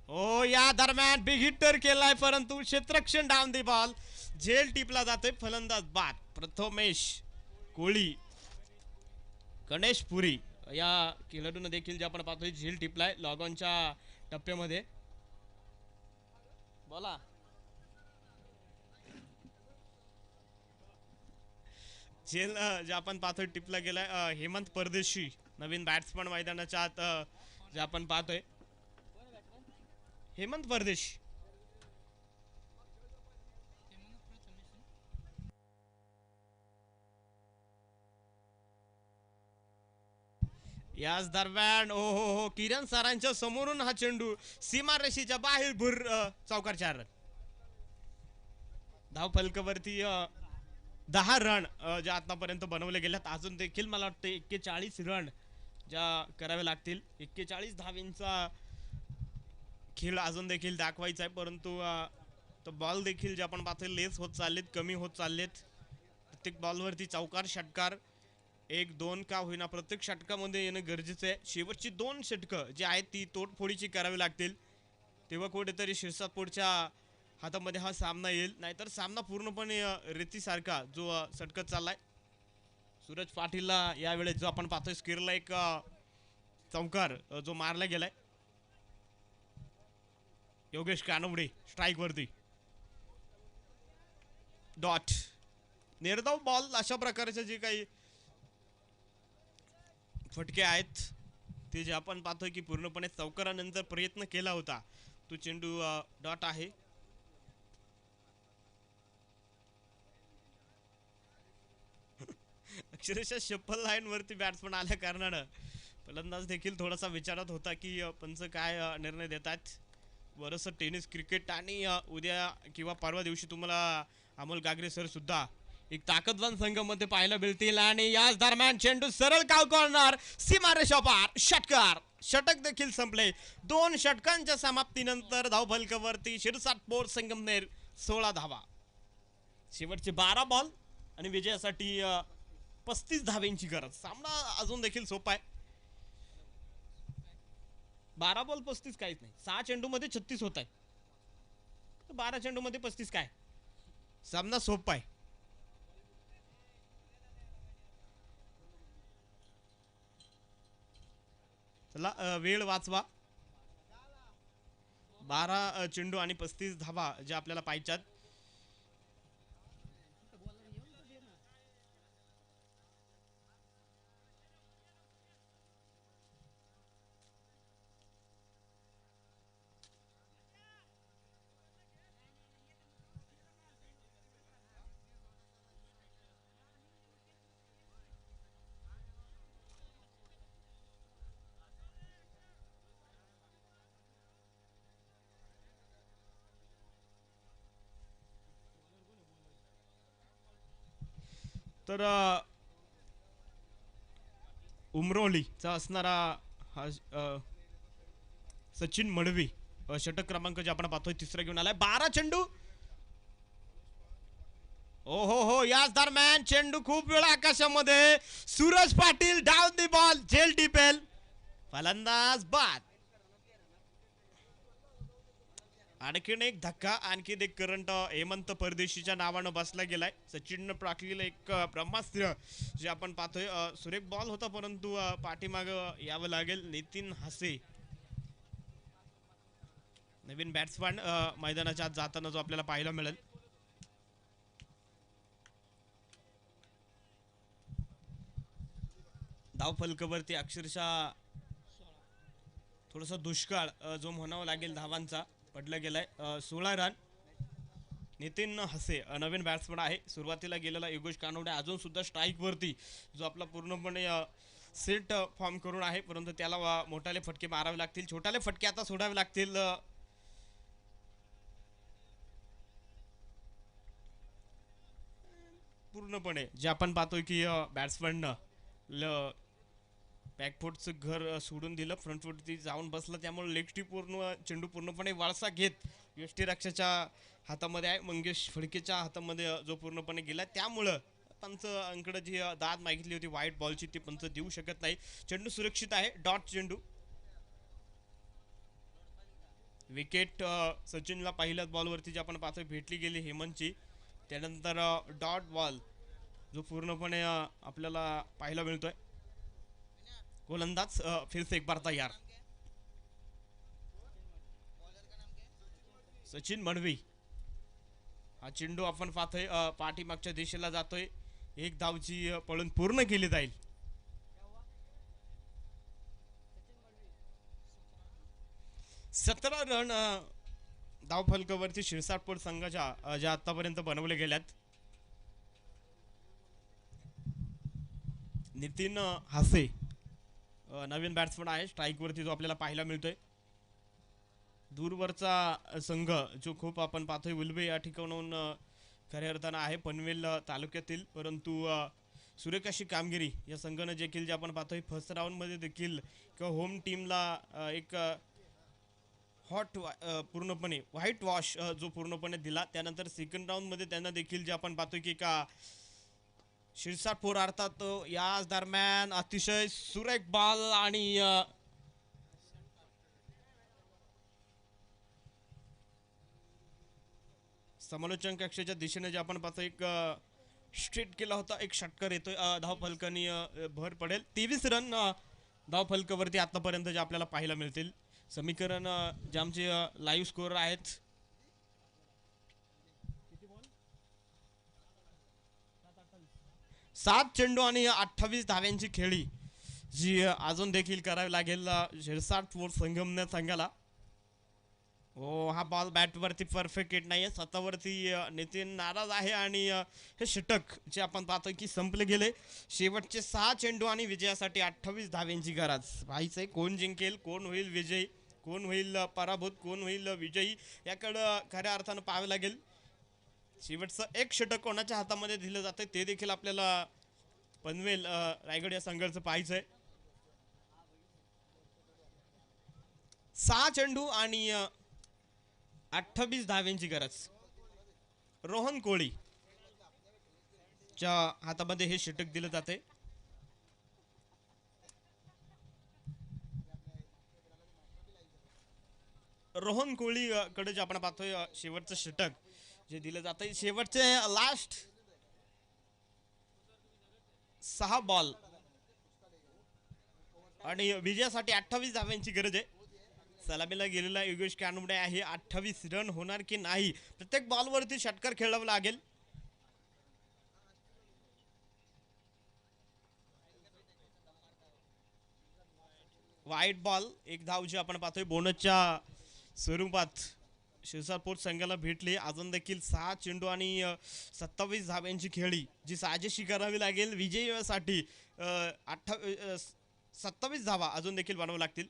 ओ या दरम्यान बिग हिटर केलाय, परंतु क्षेत्ररक्षण डाऊन दी बॉल. झेल टिपला जातोय. फलंदाज बाद. प्रथमेश कोळी, गणेश पुरी या खेळाडूंना देखील जे आपण पाहतोय झेल टिपलाय लॉग ऑनच्या टप्प्यामध्ये. बोला. झेल जे आपण पाहतोय टिपला गेलाय. हेमंत परदेशी नवीन बॅट्समन मैदानाच्या आत जे आपण पाहतोय. हेमंत परदेशी याच दरम्यान ओ हो किरण सरांच्या समोरून हा चेंडू सीमारेषेच्या बाहेर भुर. चौकार 4 रन. धाव फलकावरती 10 रन ज्या आतापर्यंत बनवले गेल्यात. अजून देखील मला वाटतं 41 रन ज्या करावे लागतील. 41 धावींचा खेळ अजून देखील दाखवायचा आहे, परंतु तो बॉल देखील जे आपण पाहतोय लेस होत चाललेत, कमी होत चाललेत. प्रत्येक बॉलवरती चौकार षटकार 1-2 का होईना प्रत्येक षटकामध्ये येणं गरजेचं आहे. शेवटची 2 षटकं जी आहेत ती तोडफोडीची करावी लागतील, तेव्हा कुठेतरी शीर्षात पुढच्या हातामध्ये हा सामना येईल. नाहीतर सामना पूर्णपणे रेतीसारखा जो सटकत चाललाय. सूरज पाटीलला यावेळेस जो आपण पाहतोय स्क्वेअरला एक चौकार जो मारला गेलाय. योगेश कानवडे स्ट्राईक वरती. डॉट. निर्धाव बॉल अशा प्रकारचे जे काही फटके आहेत ते जे आपण पाहतोय की पूर्णपणे चौकारानंतर प्रयत्न केला होता तो चेंडू डॉट आहे. अक्षरशः शप्पल लाईन वरती बॅट्समन आल्या कारणानं फलंदाज देखील थोडासा विचारात होता की पंच काय निर्णय देतात. बरंचसं टेनिस क्रिकेट आणि उद्या किंवा परवा दिवशी तुम्हाला अमोल गागरे सर सुद्धा एक ताकदवान संघामध्ये पाहायला मिळतील. आणि याच दरम्यान चेंडू सरळ काव कॉर्नर सीमारेषा पार. षटकार. षटक देखील संपले. 2 षटकांच्या समाप्तीनंतर धावफलकावरती शिरसाट स्पोर्ट्स संगमनेर 16 धावा. शेवटचे 12 बॉल आणि विजयासाठी 35 धावेंची गरज. सामना अजून देखील सोपा आहे. 12 बॉल 35 काहीच नाही. 6 चेंडू मध्ये 36 होत आहे. 12 चेंडू मध्ये 35 काय. सामना सोपा आहे. चला वेळ वाचवा. 12 चेंडू आणि 35 धावा ज्या आपल्याला पाहिजेत. तर उमरोलीचा असणारा हा सचिन मळवी षटक क्रमांक जे आपण पाहतोय तिसरा घेऊन आलाय. 12 चेंडू. ओ हो याच दरम्यान चेंडू खूप वेळा आकाशामध्ये. Suraj Patil down the ball. झेल टिपेल. फलंदाज बाद. आणखीन एक धक्का. आणखीन एक करंट हेमंत परदेशीच्या नावानं बसला गेलाय. सचिन टाकलेलं एक ब्रह्मास्त्र जे आपण पाहतोय. सुरेख बॉल होता, परंतु पाठीमाग यावं लागेल. नितीन हसे नवीन बॅट्समॅन मैदानाच्या आत जाताना जो आपल्याला पाहायला मिळेल. धाव फलकावरती अक्षरशः थोडासा दुष्काळ जो म्हणावा लागेल धावांचा पडला गेलाय. 16 रन. नितीन हसे नवीन बॅट्समन आहे. सुरुवातीला गेलेला योगेश कानवडे अजून सुद्धा स्ट्राईक वरती जो आपला पूर्णपणे सेट फॉर्म करून आहे, परंतु त्याला मोठाले फटके मारावे लागतील. छोटाले फटके आता सोडावे लागतील. पूर्णपणे जे आपण पाहतोय की बॅट्समॅन बॅकफुटचं घर सोडून दिलं, फ्रंटफुटती जाऊन बसलं, त्यामुळे लेग पूर्ण चेंडू पूर्णपणे वळसा घेत यष्टीरक्षाच्या हातामध्ये आहे, मंगेश फडकेच्या हातामध्ये जो पूर्णपणे गेला, त्यामुळं पंच अंकडं जी दाद मागितली होती व्हाईट बॉलची ती पंच देऊ शकत नाही. चेंडू सुरक्षित आहे, डॉट चेंडू. विकेट सचिनला पहिल्याच बॉलवरती जे आपण पाहतोय भेटली गेली हेमंतची, त्यानंतर डॉट बॉल जो पूर्णपणे आपल्याला पाहायला मिळतोय. गोलंदाज फिर से एक बार तैयार. सचिन मडवी. हा चेंडू आपण पाहतोय पाठीमागच्या दिशेला जातोय, एक धावची पळून पूर्ण केली जाईल. 17 रन धावफलकावरती शिरसाटपूर संघाच्या ज्या आतापर्यंत बनवले गेल्यात. नितीन हासे नवीन बॅट्समन आहे स्ट्राईक वरती जो आपल्याला पाहायला मिळतोय. दूरवरचा संघ जो खूप आपण पाहतोय उलबे या ठिकाणून खऱ्या अर्थानं आहे पनवेल तालुक्यातील, परंतु सुरेख अशी कामगिरी या संघानं देखील जे आपण पाहतोय फर्स्ट राऊंड मध्ये देखील किंवा होम टीमला एक हॉट पूर्णपणे व्हाईट वॉश जो पूर्णपणे दिला, त्यानंतर सेकंड राऊंड मध्ये त्यांना देखील जे आपण पाहतोय की का शिरसाटपूर अर्थात याच दरम्यान अतिशय सुरेख बॉल आणि समालोचन कक्षाच्या दिशेने जे आपण पाहतो एक स्ट्रेट केला होता, एक षटकार येतोय, धाव फलकानी भर पडेल. 23 रन धाव फलकावरती आतापर्यंत जे आपल्याला पाहायला मिळतील. समीकरण जे आमचे लाईव्ह स्कोअर आहेत, 7 चेंडू आणि 28 धाव्यांची खेळी जी अजून देखील करावी लागेल शिरसाट संगमनेर संघाला. हो, हा बॉल बॅटवरती परफेक्ट येत नाहीये, स्वतःवरती नितीन नाराज आहे आणि हे षटक जे आपण पाहतोय की संपले गेले. शेवटचे 6 चेंडू आणि विजयासाठी 28 धाव्यांची गरज. पाहायचंय कोण जिंकेल, कोण होईल विजयी, कोण होईल पराभूत, कोण होईल विजयी, याकडं खऱ्या अर्थानं पाहावे लागेल. शेवटचं एक षटक कोणाच्या हातामध्ये दिलं जातंय ते देखील आपल्याला पनवेल रायगड या संघाचं पाहायचंय. 6 चेंडू आणि 28 धाव्यांची गरज. रोहन कोळी च्या हातामध्ये हे षटक दिलं जाते. रोहन कोळी कडे जे आपण पाहतोय शेवटचं षटक जे दिलं जातंय, शेवटचे लास्ट 6 बॉल आणि विजयासाठी 28 धाव्यांची गरज आहे. सलामीला गेलेला योगेश कानवडे आहे. 28 रन होणार की नाही, प्रत्येक बॉलवरती षटकार खेळावं लागेल. व्हाईट बॉल, एक धाव जी आपण पाहतोय बोनसच्या स्वरूपात शिरसाटपूर संघाला भेटली. अजून देखील 6 चेंडू आणि 27 धाव्यांची खेळी जी साजेशी करावी लागेल विजयासाठी. 27 धावा अजून देखील बनवावं लागतील.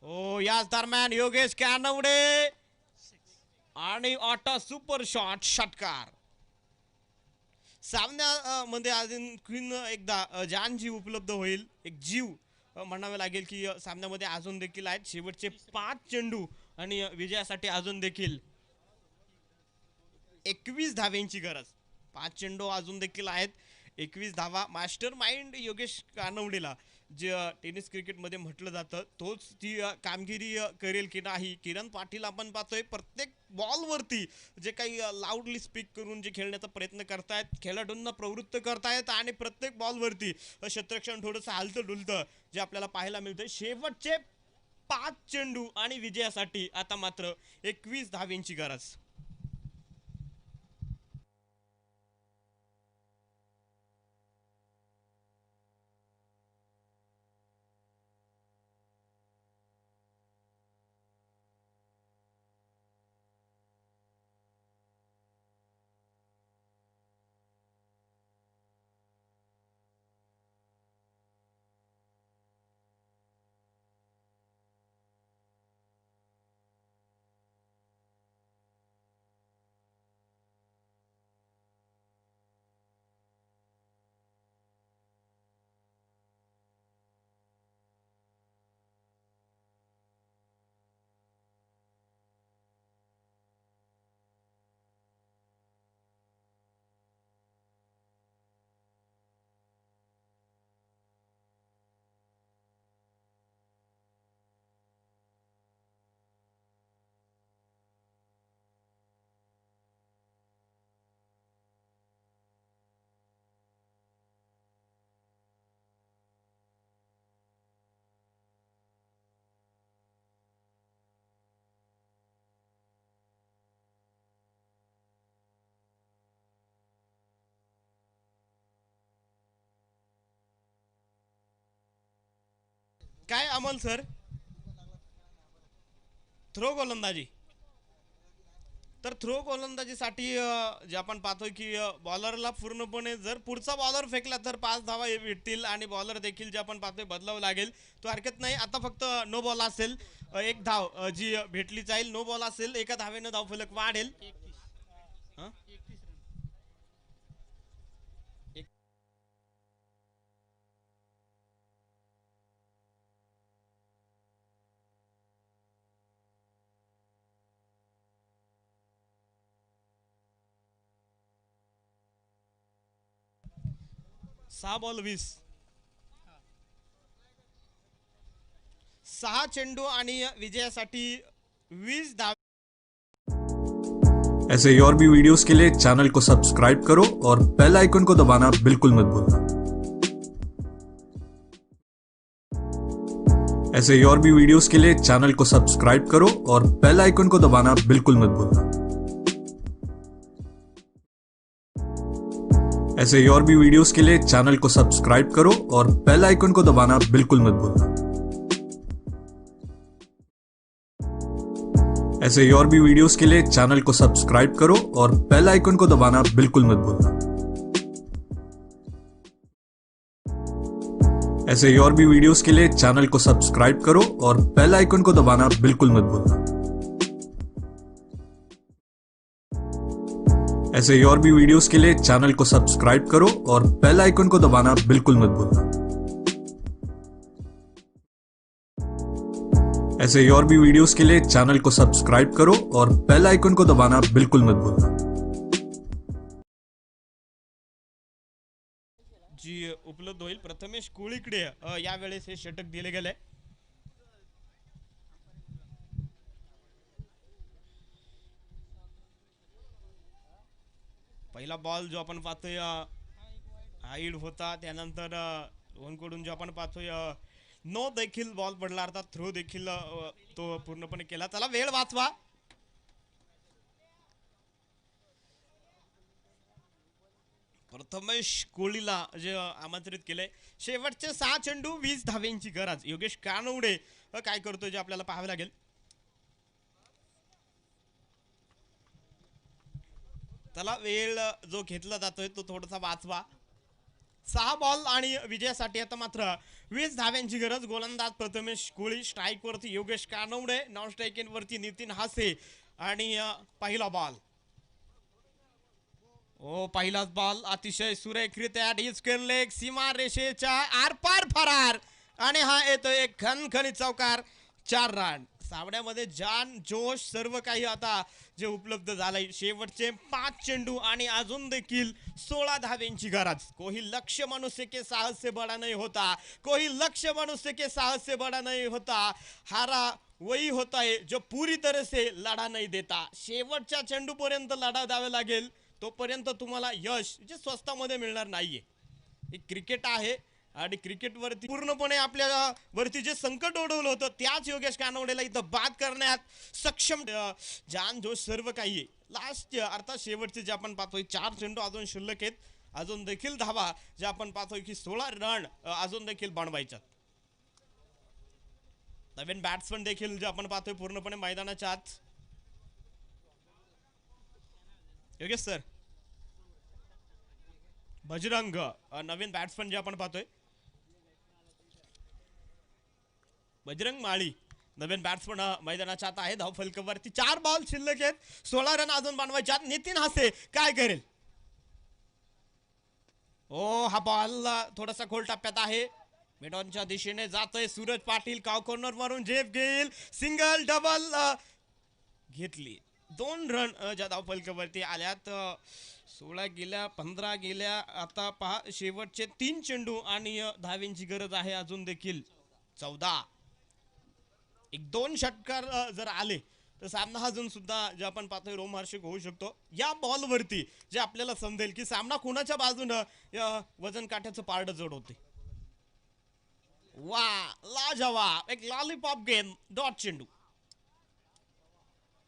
ओ, याच दरम्यान योगेश कानवडे आणि ऑटा सुपर शॉट षटकार. सामन्यामध्ये अजून एकदा जान जीव उपलब्ध होईल, एक जीव म्हणावे लागेल की सामन्यामध्ये अजून देखील आहेत. शेवटचे 5 चेंडू आणि विजयासाठी अजून देखील 21 धाव्यांची गरज. 5 चेंडू अजून देखील आहेत, 21 धावा. मास्टर माइंड योगेश कानवडेला जे टेनिस क्रिकेटमध्ये म्हटलं जातं तोच ती कामगिरी करेल की नाही. किरण पाटील आपण पाहतोय प्रत्येक बॉलवरती जे काही लाऊडली स्पीक करून जे खेळण्याचा प्रयत्न करतायत, खेळाडूंना प्रवृत्त करतायत आणि प्रत्येक बॉलवरती क्षेत्ररक्षण थोडंसं हालतं डुलतं जे आपल्याला पाहायला मिळतंय. शेवटचे 5 चेंडू आणि विजयासाठी आता मात्र 21 धाव्यांची गरज. काय अमल सर? थ्रो गोलंदाजी. तर थ्रो गोलंदाजीसाठी जे आपण पाहतोय की बॉलरला पूर्णपणे जर पुढचा बॉलर फेकला तर 5 धावा भेटतील आणि बॉलर देखील जे आपण पाहतोय बदलावं लागेल. तो हरकत नाही. आता फक्त नो बॉल असेल, एक धाव जी भेटली जाईल. नो बॉल असेल, एका धावेनं धावफलक वाढेल. हं? 6 बॉल 20. 6 चेंडू आणि विजयासाठी 20 धाव. ऐसे ही और भी वीडियोस के लिए चैनल को सब्सक्राइब करो और बेल आइकन को दबाना बिल्कुल मत भूलना। ऐसे ही और भी वीडियोस के लिए चैनल को सब्सक्राइब करो और बेल आइकन को दबाना बिल्कुल मत भूलना। ऐसे ही और भी वीडियोस के लिए चैनल को सब्सक्राइब करो और बेल आइकन को दबाना बिल्कुल मत भूलना। ऐसे ही और भी वीडियोस के लिए चैनल को सब्सक्राइब करो और बेल आइकन को दबाना बिल्कुल मत भूलना। ऐसे ही और भी वीडियोस के लिए चैनल को सब्सक्राइब करो और बेल आइकन को दबाना बिल्कुल मत भूलना। ऐसे ही और भी वीडियोस के लिए चैनल को सब्सक्राइब करो और बेल आइकन को दबाना बिल्कुल मत भूलना। ऐसे ही और भी वीडियोस के लिए चैनल को सब्सक्राइब करो और बेल आइकन को दबाना बिल्कुल मत भूलना। जी उपलब्ध होईल. प्रथमेश कोळीकडे यावेळेस हे षटक दिले गेले. पहिला बॉल जो आपण पाहतोय हाईड होता, त्यानंतर रोहनकडून जो आपण पाहतोय नो देखील बॉल पडला, अर्थात थ्रो देखील तो पूर्णपणे केला. चला वेळ वाचवा. प्रथमेश कोळीला जे आमंत्रित केले. शेवटचे 6 चेंडू 20 धाव्यांची गरज. योगेश कानवडे काय करतोय जे आपल्याला पाहावे लागेल. त्याला वेळ जो घेतला जातोय तो थोडासा वाचवा. 6 बॉल आणि विजयासाठी आता मात्र 20 धाव्यांची गरज. गोलंदाज प्रथमेश कोळी, स्ट्राईक वरती योगेश कानवडे, नॉन स्ट्राईक वरती नितीन हासे आणि पहिला बॉल. ओ पहिलाच बॉल अतिशय सुरेखरित्या डिच केले, सीमा रेषेच्या आरपार फरार आणि हा येतो एक खणखणीत चौकार. 4 रन. सामन्यामध्ये जान जोश सर्व काही आता जे उपलब्ध झालंय. शेवटचे 5 चेंडू आणि अजून देखील 16 धाव्यांची गरज. कोई लक्ष्य मनुष्य के साहस से बड़ा नहीं होता, कोई लक्ष्य मनुष्य के साहस से बड़ा नहीं होता, हारा वही होता है जो पूरी तरह से लढा नहीं देता. शेवटच्या चेंडू पर्यंत लढा द्यावे लागेल, तोपर्यंत तुम्हाला यश जे स्वस्तामध्ये मिळणार नाहीये. हे क्रिकेट आहे आणि क्रिकेटवरती पूर्णपणे आपल्या वरती जे संकट ओढवलं होतं त्याच योगेश कानवडेला इथं बाद करण्यात सक्षम जान जोश सर्व काही आहे. लास्ट अर्थात शेवटचे जे आपण पाहतोय 4 चेंडू अजून शिल्लक आहेत. अजून देखील धावा जे आपण पाहतोय की 16 रन अजून देखील बनवायच्यात. नवीन बॅट्समन देखील जे आपण पाहतोय पूर्णपणे मैदानाच्या आत. योगेश सर, बजरंग नवीन बॅट्समन जे आपण पाहतोय. बजरंग माळी नवीन बॅट्समन मैदानाच्या आत आहे. धावफलकावरती 4 बॉल शिल्लक आहेत. 16 रन अजून बनवायचे. नितीन हासे काय करेल? ओ हा बॉल थोडासा खोल टप्प्यात आहे. मिडॉनच्या दिशेने जातोय सूरज पाटील. काव कॉर्नर वरून जेफ घेईल. सिंगल डबल घेतली. 2 रन ज्या धावफलकावरती आल्यात. 16 गेल्या, 15 गेल्या. आता पहा शेवटचे 3 चेंडू आणि धाव्यांची गरज आहे अजून देखील 14. एक 2 षटकार जर आले तर सामना अजून सुद्धा जे आपण पाहतोय रोमहर्षक होऊ शकतो. या बॉलवरती जे आपल्याला समजेल की सामना कोणाच्या बाजूनं वजन काट्याचं पारड जड होते. वा लाजवाब, एक लॉलीपॉप गेम. डॉट चेंडू.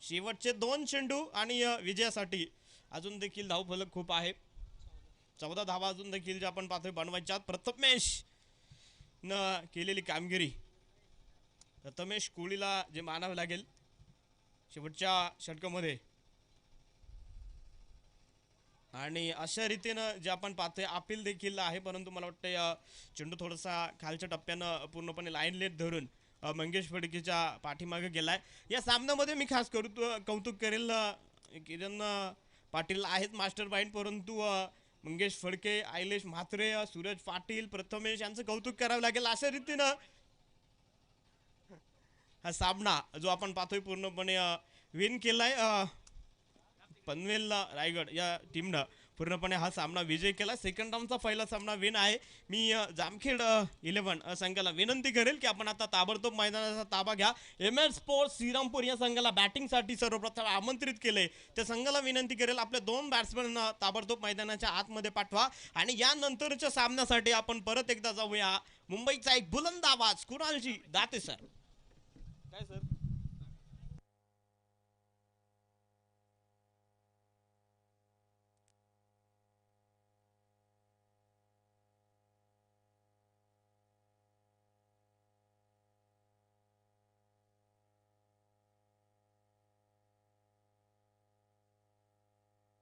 शेवटचे 2 चेंडू आणि विजयासाठी अजून देखील धावफलक खूप आहे. 14 धावा अजून देखील जे आपण पाहतोय बनवायच्यात. प्रथमेश न केलेली कामगिरी प्रथमेश कोहलीला जे मानावं लागेल शेवटच्या षटकामध्ये. आणि अशा रीतीनं जे आपण पाहतोय अपील देखील आहे, परंतु मला वाटतं चेंडू थोडासा खालच्या टप्प्यानं पूर्णपणे लाईन लेट धरून मंगेश फडकेच्या पाठीमागे गेलाय. या सामन्यामध्ये मी खास कौतुक करेल किरण पाटील आहेत मास्टर माइंड, परंतु मंगेश फडके, आयलेश म्हात्रे, सूरज पाटील, प्रथमेश यांचं कौतुक करावं लागेल. अशा रीतीनं हा सामना जो आपण पाहतोय पूर्णपणे विन केलाय. पनवेल रायगड या टीमनं पूर्णपणे हा सामना विजय केला. सेकंड राऊंडचा पहिला सामना विन आहे. मी जामखेड 11 संघाला विनंती करेल की आपण आता ताबडतोब मैदानाचा ताबा घ्या. MS स्पोर्ट्स श्रीरामपूर या संघाला बॅटिंगसाठी सर्वप्रथम आमंत्रित केले. त्या संघाला विनंती करेल आपले 2 बॅट्समन ताबडतोब मैदानाच्या आतमध्ये पाठवा. आणि यानंतरच्या सामन्यासाठी आपण परत एकदा जाऊया. मुंबईचा एक बुलंद आवाज कुणालजी दाते सर. काय सर?